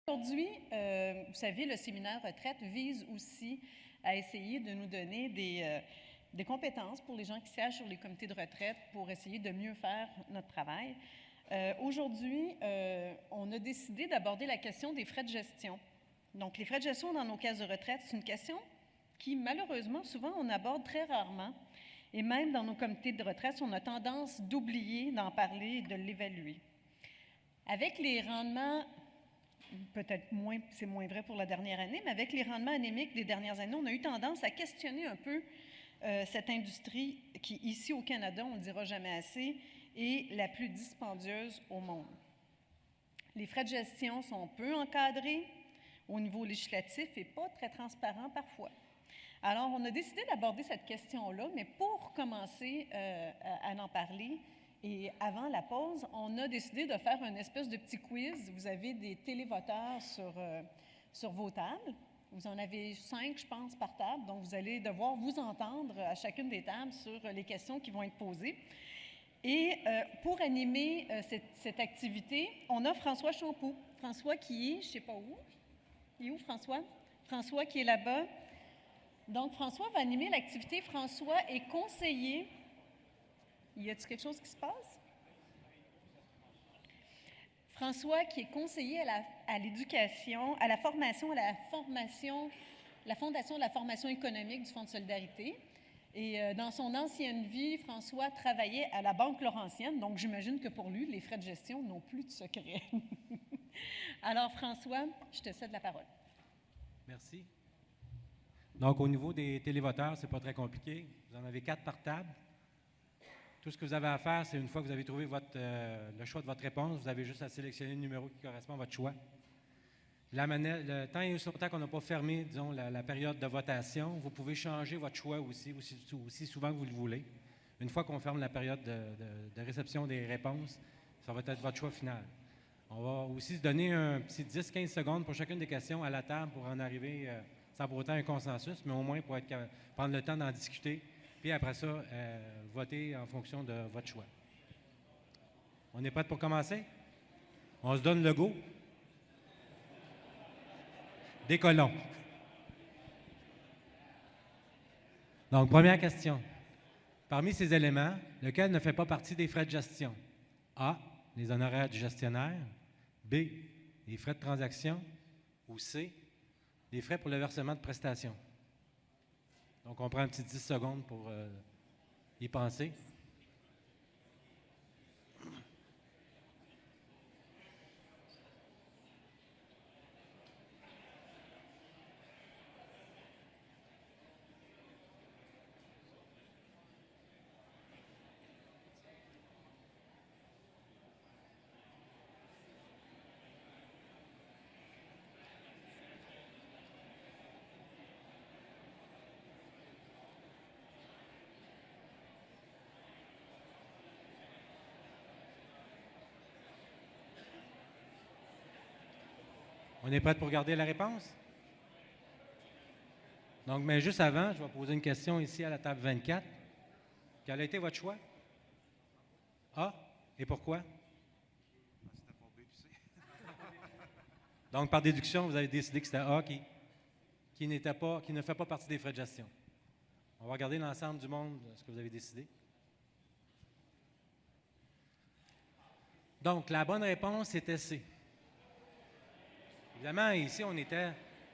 Aujourd'hui, vous savez, le séminaire retraite vise aussi à essayer de nous donner des compétences pour les gens qui siègent sur les comités de retraite pour essayer de mieux faire notre travail. Aujourd'hui, on a décidé d'aborder la question des frais de gestion. Donc, les frais de gestion dans nos caisses de retraite, c'est une question qui, malheureusement, souvent, on aborde très rarement. Et même dans nos comités de retraite, on a tendance d'oublier d'en parler et de l'évaluer. Avec les rendements, peut-être moins, c'est moins vrai pour la dernière année, mais avec les rendements anémiques des dernières années, on a eu tendance à questionner un peu cette industrie qui, ici au Canada, on ne dira jamais assez, est la plus dispendieuse au monde. Les frais de gestion sont peu encadrés au niveau législatif et pas très transparents parfois. Alors, on a décidé d'aborder cette question-là, mais pour commencer à en parler, et avant la pause, on a décidé de faire une espèce de petit quiz. Vous avez des télévoteurs sur vos tables. Vous en avez 5, je pense, par table. Donc, vous allez devoir vous entendre à chacune des tables sur les questions qui vont être posées. Et pour animer cette activité, on a François Champoux. François qui est, je ne sais pas où. Il est où, François? François qui est là-bas. Donc, François va animer l'activité. François est conseiller. Y a-t-il quelque chose qui se passe? François, qui est conseiller à l'éducation, à la Fondation de la formation économique du Fonds de solidarité. Et dans son ancienne vie, François travaillait à la Banque Laurentienne, donc j'imagine que pour lui, les frais de gestion n'ont plus de secret. Alors, François, je te cède la parole. Merci. Donc, au niveau des télévoteurs, c'est pas très compliqué. Vous en avez 4 par table. Tout ce que vous avez à faire, c'est une fois que vous avez trouvé le choix de votre réponse, vous avez juste à sélectionner le numéro qui correspond à votre choix. Le temps et aussi longtemps qu'on n'a pas fermé, disons, la période de votation, vous pouvez changer votre choix aussi souvent que vous le voulez. Une fois qu'on ferme la période de réception des réponses, ça va être votre choix final. On va aussi se donner un petit 10-15 secondes pour chacune des questions à la table pour en arriver sans pour autant un consensus, mais au moins pour prendre le temps d'en discuter. Puis après ça, voter en fonction de votre choix. On est prêt pour commencer? On se donne le go? Décollons. Donc, première question. Parmi ces éléments, lequel ne fait pas partie des frais de gestion? A, les honoraires du gestionnaire. B, les frais de transaction. Ou C, les frais pour le versement de prestations. Donc, on prend un petit 10 secondes pour y penser. On est prêt pour regarder la réponse? Donc, mais juste avant, je vais poser une question ici à la table 24. Quel a été votre choix? A. Et pourquoi? C'était pas B puis C. Donc, par déduction, vous avez décidé que c'était A qui ne fait pas partie des frais de gestion. On va regarder l'ensemble du monde, ce que vous avez décidé. Donc, la bonne réponse était C. Évidemment, ici, on était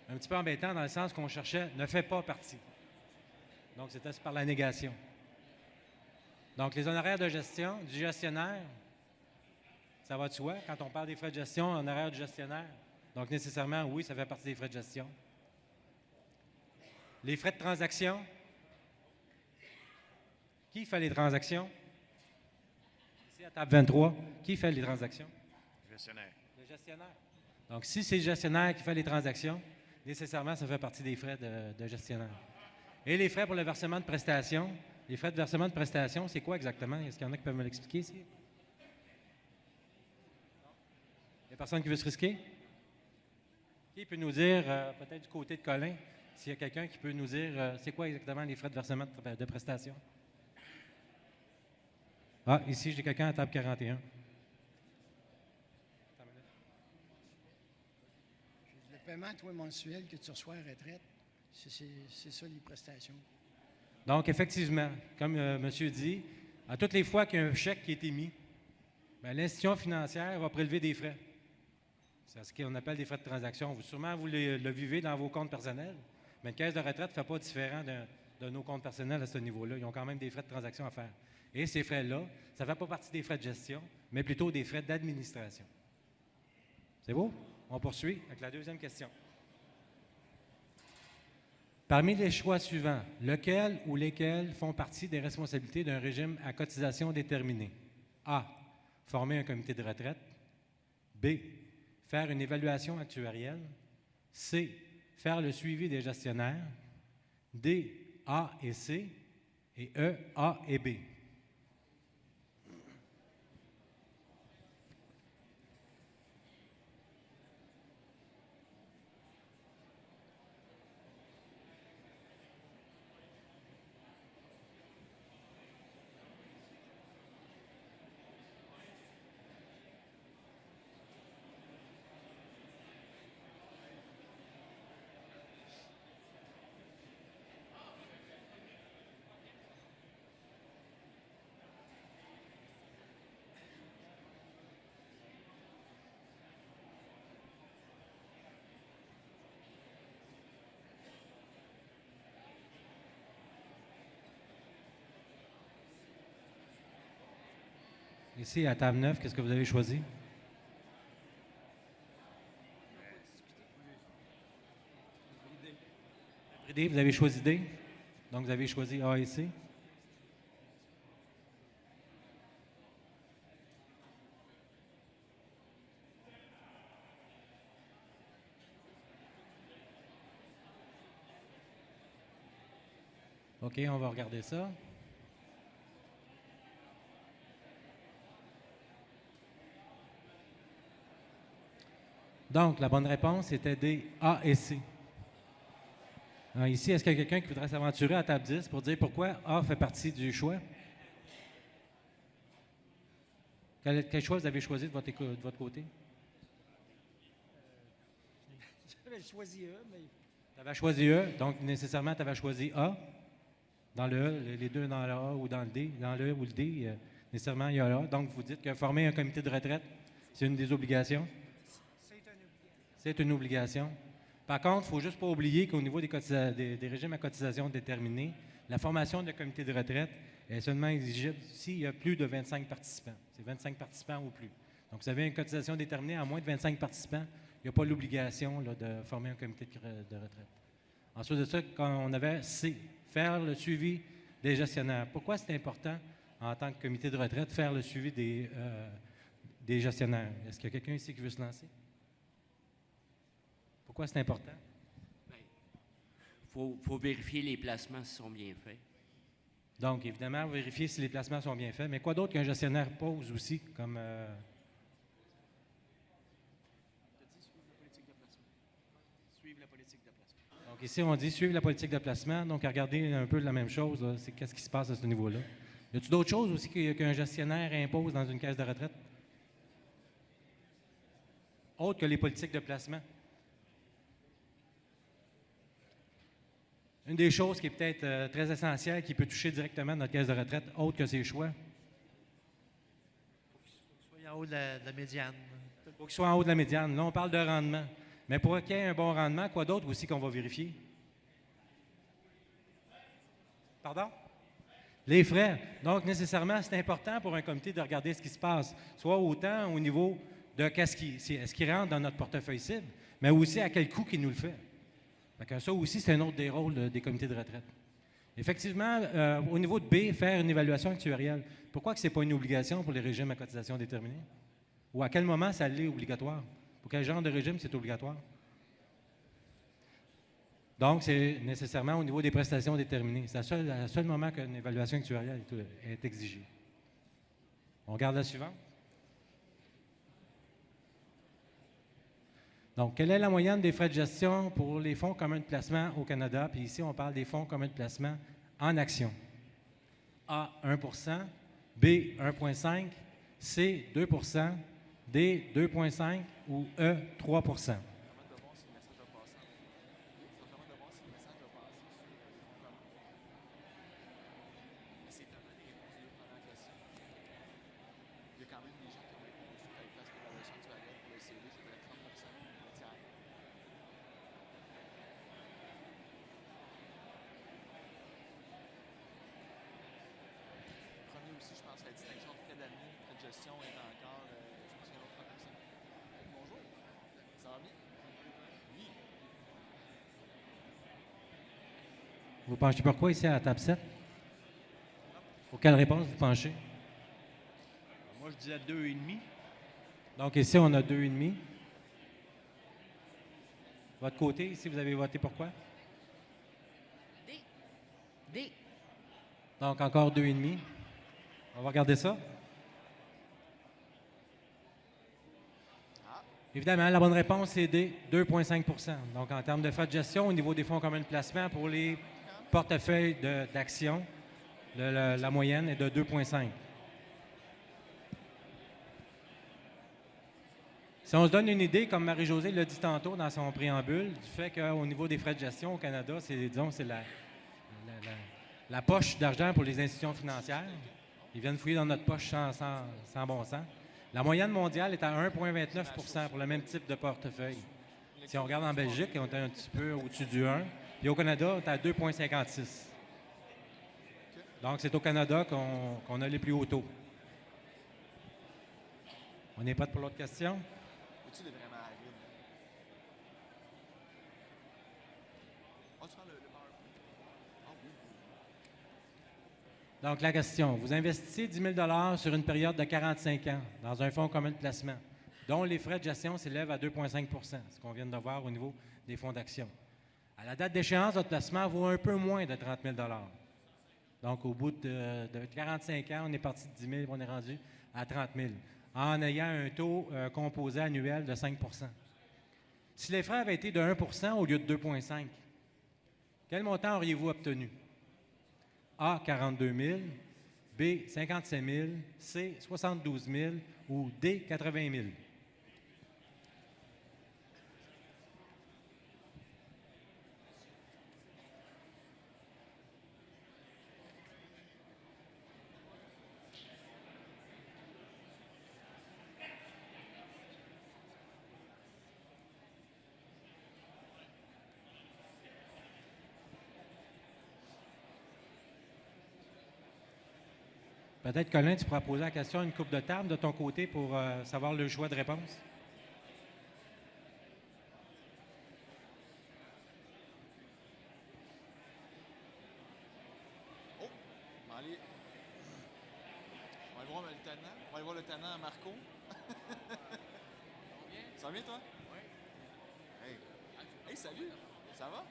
un petit peu embêtant dans le sens qu'on cherchait « ne fait pas partie ». Donc, c'était par la négation. Donc, les honoraires de gestion du gestionnaire, ça va de soi. Quand on parle des frais de gestion, honoraires du gestionnaire, donc nécessairement, oui, ça fait partie des frais de gestion. Les frais de transaction. Qui fait les transactions? Ici, à table 23, qui fait les transactions? Le gestionnaire. Le gestionnaire. Donc, si c'est le gestionnaire qui fait les transactions, nécessairement, ça fait partie des frais de gestionnaire. Et les frais pour le versement de prestations. Les frais de versement de prestations, c'est quoi exactement? Est-ce qu'il y en a qui peuvent me l'expliquer ici? Il y a personne qui veut se risquer? Qui peut nous dire, peut-être du côté de Colin, s'il y a quelqu'un qui peut nous dire c'est quoi exactement les frais de versement de prestations? Ah, ici, j'ai quelqu'un à table 41. paiement, toi, mensuel que tu reçois à la retraite. C'est ça, les prestations. Donc, effectivement, comme monsieur dit, à toutes les fois qu'il y a un chèque qui est émis, bien, l'institution financière va prélever des frais. C'est ce qu'on appelle des frais de transaction. Sûrement, vous le vivez dans vos comptes personnels, mais une caisse de retraite ne fait pas différent de nos comptes personnels à ce niveau-là. Ils ont quand même des frais de transaction à faire. Et ces frais-là, ça ne fait pas partie des frais de gestion, mais plutôt des frais d'administration. C'est beau? On poursuit avec la deuxième question. Parmi les choix suivants, lequel ou lesquels font partie des responsabilités d'un régime à cotisation déterminée? A. Former un comité de retraite. B. Faire une évaluation actuarielle. C. Faire le suivi des gestionnaires. D. A et C. Et E. A et B. Ici, à table 9, qu'est-ce que vous avez choisi? D, vous avez choisi D. Donc, vous avez choisi A et C. OK, on va regarder ça. Donc, la bonne réponse était D, A et C. Alors, ici, est-ce qu'il y a quelqu'un qui voudrait s'aventurer à table 10 pour dire pourquoi A fait partie du choix? Quel choix vous avez choisi de votre côté? J'avais choisi E, mais... Tu avais choisi E, donc nécessairement, tu avais choisi A. Dans le E, les deux dans le A ou dans le D. Dans le E ou le D, nécessairement, il y a A. Donc, vous dites que former un comité de retraite, c'est une des obligations? C'est une obligation. Par contre, il ne faut juste pas oublier qu'au niveau des régimes à cotisation déterminés, la formation de comité de retraite est seulement exigible s'il y a plus de 25 participants. C'est 25 participants ou plus. Donc, vous avez une cotisation déterminée à moins de 25 participants, il n'y a pas l'obligation de former un comité de retraite. Ensuite de ça, quand on avait C, faire le suivi des gestionnaires. Pourquoi c'est important, en tant que comité de retraite, faire le suivi des gestionnaires? Est-ce qu'il y a quelqu'un ici qui veut se lancer? Pourquoi c'est important? Il faut vérifier les placements s'ils sont bien faits. Donc, évidemment, vérifier si les placements sont bien faits. Mais quoi d'autre qu'un gestionnaire pose aussi comme... Suivre la politique de placement. Donc, ici, on dit suivre la politique de placement. Donc, regardez un peu la même chose. C'est qu'est-ce qui se passe à ce niveau-là. Y a-t-il d'autres choses aussi qu'un gestionnaire impose dans une caisse de retraite? Autre que les politiques de placement? Une des choses qui est peut-être très essentielle, qui peut toucher directement notre caisse de retraite, autre que ses choix. Il faut qu'il soit en haut de la médiane. Il faut qu'il soit en haut de la médiane. Là, on parle de rendement. Mais pour qu'il y ait un bon rendement, quoi d'autre aussi qu'on va vérifier? Pardon? Les frais. Donc, nécessairement, c'est important pour un comité de regarder ce qui se passe, soit autant au niveau de est-ce qui rentre dans notre portefeuille cible, mais aussi à quel coût qu'il nous le fait. Ça aussi, c'est un autre des rôles des comités de retraite. Effectivement, au niveau de B, faire une évaluation actuarielle. Pourquoi ce n'est pas une obligation pour les régimes à cotisation déterminée? Ou à quel moment ça l'est obligatoire? Pour quel genre de régime c'est obligatoire? Donc, c'est nécessairement au niveau des prestations déterminées. C'est à seul moment qu'une évaluation actuarielle est exigée. On regarde la suivante. Donc, quelle est la moyenne des frais de gestion pour les fonds communs de placement au Canada? Puis ici, on parle des fonds communs de placement en actions. A, 1 B, 1,5 C, 2 D, 2,5 ou E, 3 Permettre de voir si le message n'a question est encore. Je pense qu'il y a l'autre personne. Bonjour. Ça va bien? Oui. Vous penchez pourquoi ici à la table 7? Pour quelle réponse vous penchez? Moi, je disais 2,5. Donc ici, on a 2,5. Votre côté, ici, vous avez voté pour quoi? D. Donc encore 2,5. On va regarder ça. Évidemment, la bonne réponse, c'est D, 2,5 %. Donc, en termes de frais de gestion, au niveau des fonds communs de placement, pour les portefeuilles d'actions, la moyenne est de 2,5. Si on se donne une idée, comme Marie-Josée l'a dit tantôt dans son préambule, du fait qu'au niveau des frais de gestion au Canada, c'est, disons, c'est la poche d'argent pour les institutions financières. Ils viennent fouiller dans notre poche sans bon sens. La moyenne mondiale est à 1,29 % pour le même type de portefeuille. Si on regarde en Belgique, on est un petit peu au-dessus du 1. Puis au Canada, on est à 2,56. Donc, c'est au Canada qu'on a les plus hauts taux. On est prêt pour l'autre question? Au-dessus de vraiment aride. Oh, tu parles le PowerPoint. Ah oui. Donc, la question, vous investissez 10 000 $ sur une période de 45 ans dans un fonds commun de placement, dont les frais de gestion s'élèvent à 2,5 %, ce qu'on vient de voir au niveau des fonds d'action. À la date d'échéance, votre placement vaut un peu moins de 30 000 $. Donc, au bout de 45 ans, on est parti de 10 000, on est rendu à 30 000, en ayant un taux composé annuel de 5 %. Si les frais avaient été de 1 % au lieu de 2,5 %, quel montant auriez-vous obtenu? A, 42 000, B, 55 000, C, 72 000 ou D, 80 000. Peut-être, Colin, tu pourras poser la question à une coupe de table de ton côté pour savoir le choix de réponse. Oh, on va aller. On va aller voir le lieutenant. On va aller voir le lieutenant Marco. Ça va bien, toi? Oui. Hey. Hey, salut. Ça va?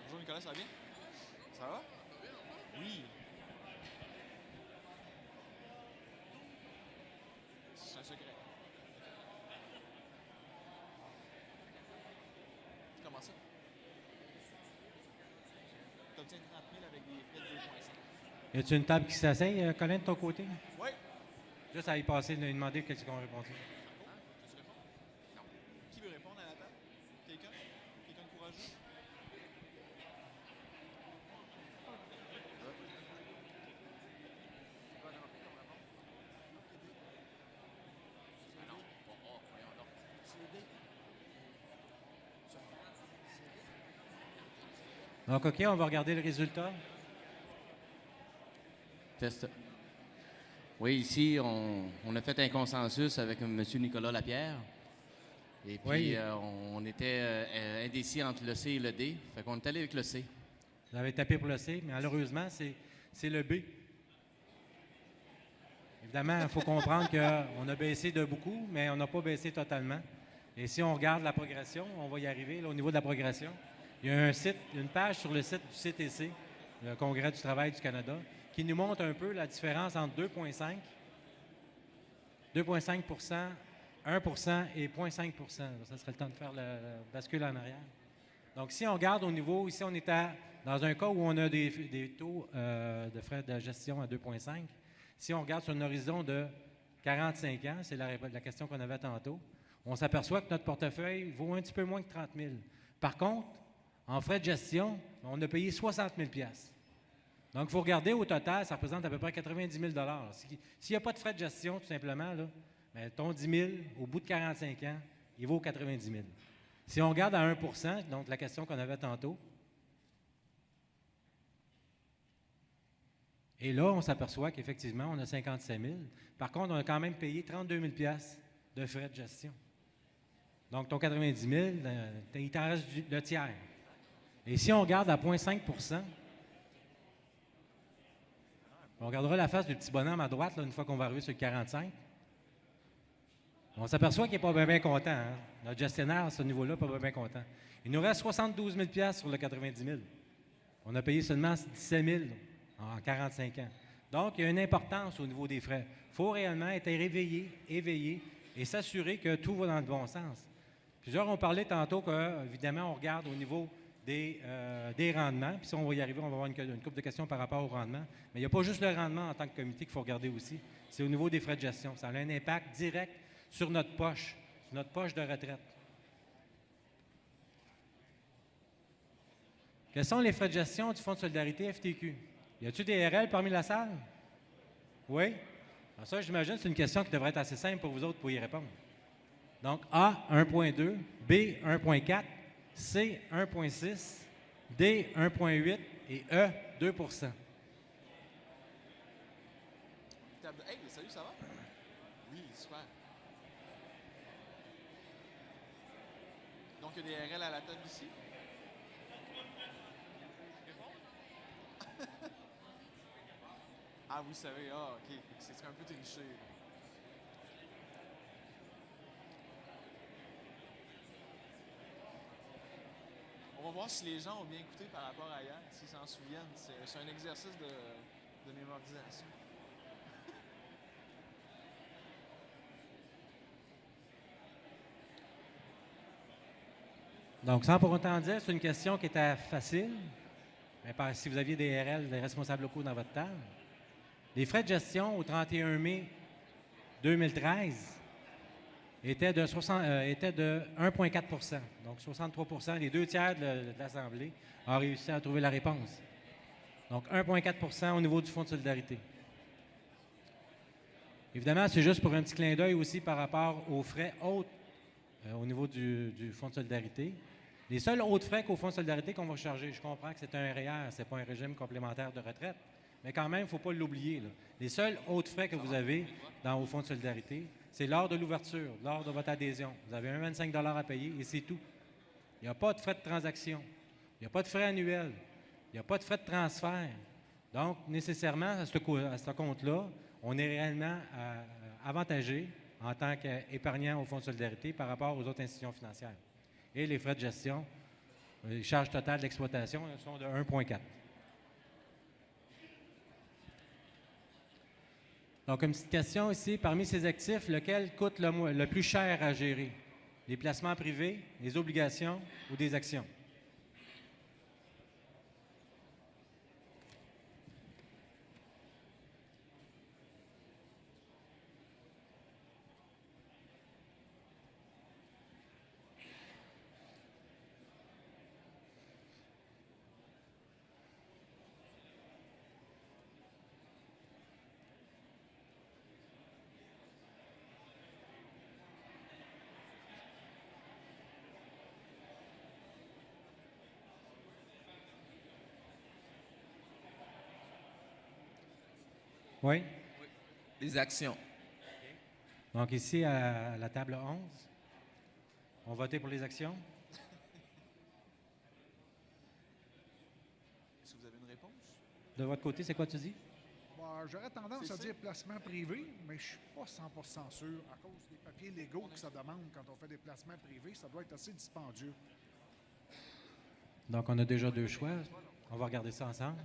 Bonjour, Nicolas, ça va bien? Ça va? Oui. C'est un secret. Comment ça? Tu obtiens 30 000 avec des frais de 2,5. Y a-t-il une table qui s'asseye, Colin, de ton côté? Oui. Juste à y passer, lui demander qu'est-ce qu'on a répondu. Veux-tu répondre? Non. Qui veut répondre à la table? Quelqu'un? Quelqu'un de courageux? Donc, OK, on va regarder le résultat. Test. Oui, ici, on a fait un consensus avec M. Nicolas Lapierre. Et puis, Oui. on était indécis entre le C et le D. Fait qu'on est allé avec le C. Vous avez tapé pour le C, mais malheureusement, c'est le B. Évidemment, il faut comprendre qu'on a baissé de beaucoup, mais on n'a pas baissé totalement. Et si on regarde la progression, on va y arriver là, au niveau de la progression. Il y a une page sur le site du CTC, le Congrès du travail du Canada, qui nous montre un peu la différence entre 2,5 %, 1 % et 0,5 %. Ça serait le temps de faire le bascule en arrière. Donc, si on regarde au niveau, ici, on est dans un cas où on a des taux de frais de gestion à 2,5. Si on regarde sur un horizon de 45 ans, c'est la question qu'on avait tantôt, on s'aperçoit que notre portefeuille vaut un petit peu moins que 30 000. Par contre, en frais de gestion, on a payé 60 000 $. Donc, il faut regarder au total, ça représente à peu près 90 000 $. S'il n'y a pas de frais de gestion, tout simplement, là, bien, ton 10 000, au bout de 45 ans, il vaut 90 000. Si on regarde à 1 %, donc la question qu'on avait tantôt, Et là, on s'aperçoit qu'effectivement, on a 57 000. Par contre, on a quand même payé 32 000 de frais de gestion. Donc, ton 90 000, il t'en reste le tiers. Et si on regarde à 0,5 on regardera la face du petit bonhomme à droite, là, une fois qu'on va arriver sur le 45. On s'aperçoit qu'il n'est pas bien content. Hein? Notre gestionnaire, à ce niveau-là, n'est pas bien content. Il nous reste 72 000 sur le 90 000. On a payé seulement 17 000 en 45 ans. Donc, il y a une importance au niveau des frais. Il faut réellement être réveillé, éveillé et s'assurer que tout va dans le bon sens. Plusieurs ont parlé tantôt qu'évidemment, on regarde au niveau des rendements. Puis si on va y arriver, on va avoir une couple de questions par rapport au rendement. Mais il n'y a pas juste le rendement en tant que comité qu'il faut regarder aussi. C'est au niveau des frais de gestion. Ça a un impact direct sur notre poche de retraite. Quels sont les frais de gestion du Fonds de solidarité FTQ? Y a-t-il des RL parmi la salle? Oui? Alors ça, j'imagine, c'est une question qui devrait être assez simple pour vous autres pour y répondre. Donc, A, 1,2, B, 1,4, C, 1,6, D, 1,8 et E, 2 Hey, salut, ça va? Oui, super. Donc, il y a des RL à la table ici? Ah, vous savez, OK. C'est un peu triché. On va voir si les gens ont bien écouté par rapport à hier, s'ils s'en souviennent. C'est un exercice de mémorisation. Donc, sans pour autant dire, c'est une question qui était facile. Mais si vous aviez des RL, des responsables locaux dans votre table, les frais de gestion au 31 mai 2013 étaient de 1,4 Donc, 63 les 2 tiers de l'Assemblée ont réussi à trouver la réponse. Donc, 1,4 au niveau du Fonds de solidarité. Évidemment, c'est juste pour un petit clin d'œil aussi par rapport aux frais autres au niveau du Fonds de solidarité. Les seuls autres frais qu'au Fonds de solidarité qu'on va charger, je comprends que c'est un REER, ce n'est pas un régime complémentaire de retraite, mais quand même, il ne faut pas l'oublier. Là. Les seuls autres frais que vous avez au Fonds de solidarité, c'est lors de l'ouverture, lors de votre adhésion. Vous avez 1,25 $ à payer et c'est tout. Il n'y a pas de frais de transaction. Il n'y a pas de frais annuels. Il n'y a pas de frais de transfert. Donc, nécessairement, à ce compte-là, on est réellement avantagé en tant qu'épargnant au Fonds de solidarité par rapport aux autres institutions financières. Et les frais de gestion, les charges totales d'exploitation sont de 1,4. Donc, une petite question ici. Parmi ces actifs, lequel coûte le plus cher à gérer? Les placements privés, les obligations ou des actions? Oui. Les actions. Donc, ici, à la table 11, on va voter pour les actions. Est-ce que vous avez une réponse? De votre côté, c'est quoi tu dis? Bon, j'aurais tendance C'est à ça. dire placement privé, mais je ne suis pas 100% sûr. À cause des papiers légaux que ça demande quand on fait des placements privés, ça doit être assez dispendieux. Donc, on a déjà 2 choix. On va regarder ça ensemble.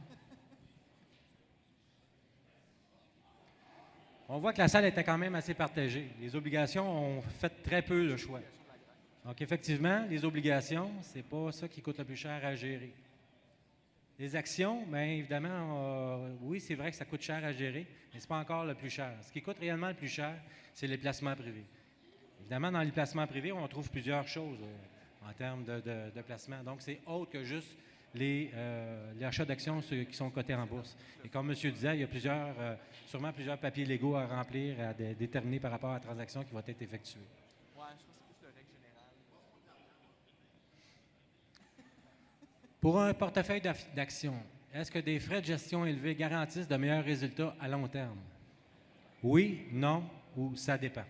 On voit que la salle était quand même assez partagée. Les obligations ont fait très peu le choix. Donc, effectivement, les obligations, ce n'est pas ça qui coûte le plus cher à gérer. Les actions, bien évidemment, oui, c'est vrai que ça coûte cher à gérer, mais ce n'est pas encore le plus cher. Ce qui coûte réellement le plus cher, c'est les placements privés. Évidemment, dans les placements privés, on trouve plusieurs choses en termes de placements. Donc, c'est autre que juste les achats d'actions qui sont cotés en bourse. Et comme M. disait, il y a sûrement plusieurs papiers légaux à remplir, à déterminer par rapport à la transaction qui va être effectuée. Ouais, je pense que c'est plus le règle générale. Pour un portefeuille d'actions, Est-ce que des frais de gestion élevés garantissent de meilleurs résultats à long terme? Oui, non ou ça dépend.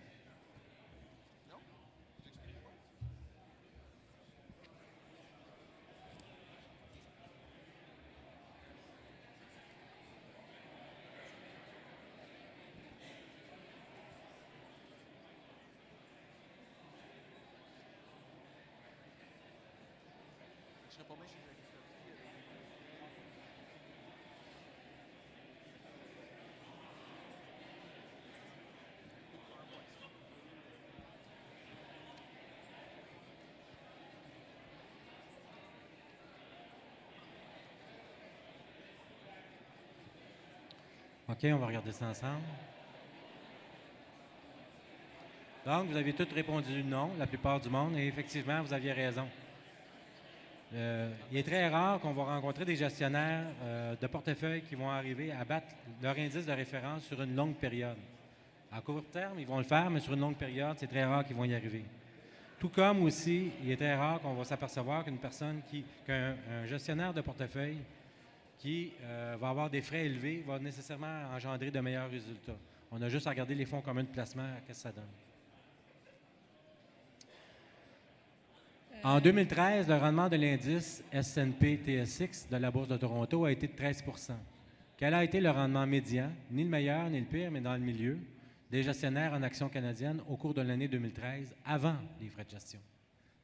Je serais pas bien chez OK, on va regarder ça ensemble. Donc, vous avez tous répondu non, la plupart du monde, et effectivement, vous aviez raison. Il est très rare qu'on va rencontrer des gestionnaires de portefeuille qui vont arriver à battre leur indice de référence sur une longue période. À court terme, ils vont le faire, mais sur une longue période, c'est très rare qu'ils vont y arriver. Tout comme aussi, il est très rare qu'on va s'apercevoir qu'un gestionnaire de portefeuille qui va avoir des frais élevés va nécessairement engendrer de meilleurs résultats. On a juste à regarder les fonds communs de placement, qu'est-ce que ça donne. En 2013, le rendement de l'indice S&P TSX de la Bourse de Toronto a été de 13 %. Quel a été le rendement médian, ni le meilleur ni le pire, mais dans le milieu, des gestionnaires en actions canadiennes au cours de l'année 2013, avant les frais de gestion?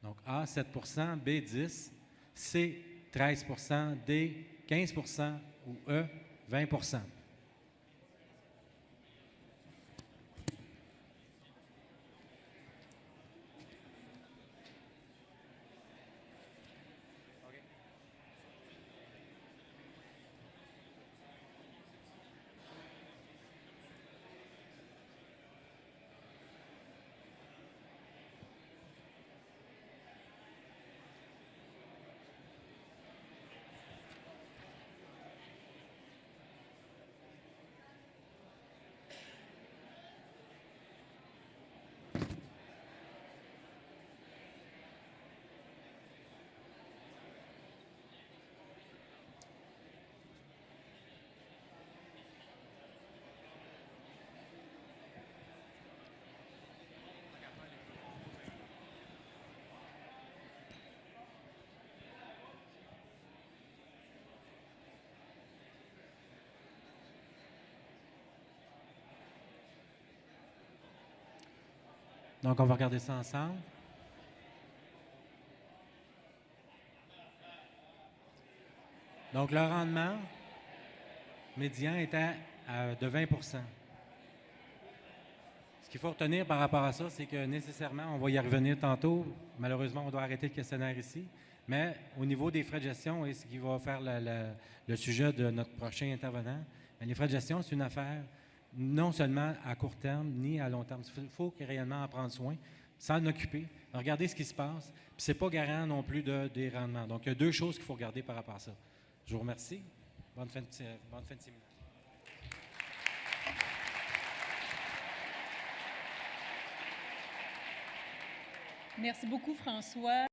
Donc A, 7 %, B, 10 %, C, 13 %, D, 15 % ou E, 20 %. Donc, on va regarder ça ensemble. Donc, le rendement médian était de 20 %. Ce qu'il faut retenir par rapport à ça, c'est que nécessairement, on va y revenir tantôt. Malheureusement, on doit arrêter le questionnaire ici. Mais au niveau des frais de gestion, et ce qui va faire le sujet de notre prochain intervenant, les frais de gestion, c'est une affaire non seulement à court terme, ni à long terme. Il faut réellement en prendre soin, s'en occuper, regarder ce qui se passe. Puis ce n'est pas garant non plus des rendements. Donc, il y a deux choses qu'il faut regarder par rapport à ça. Je vous remercie. Bonne fin de séminaire. Merci beaucoup, François.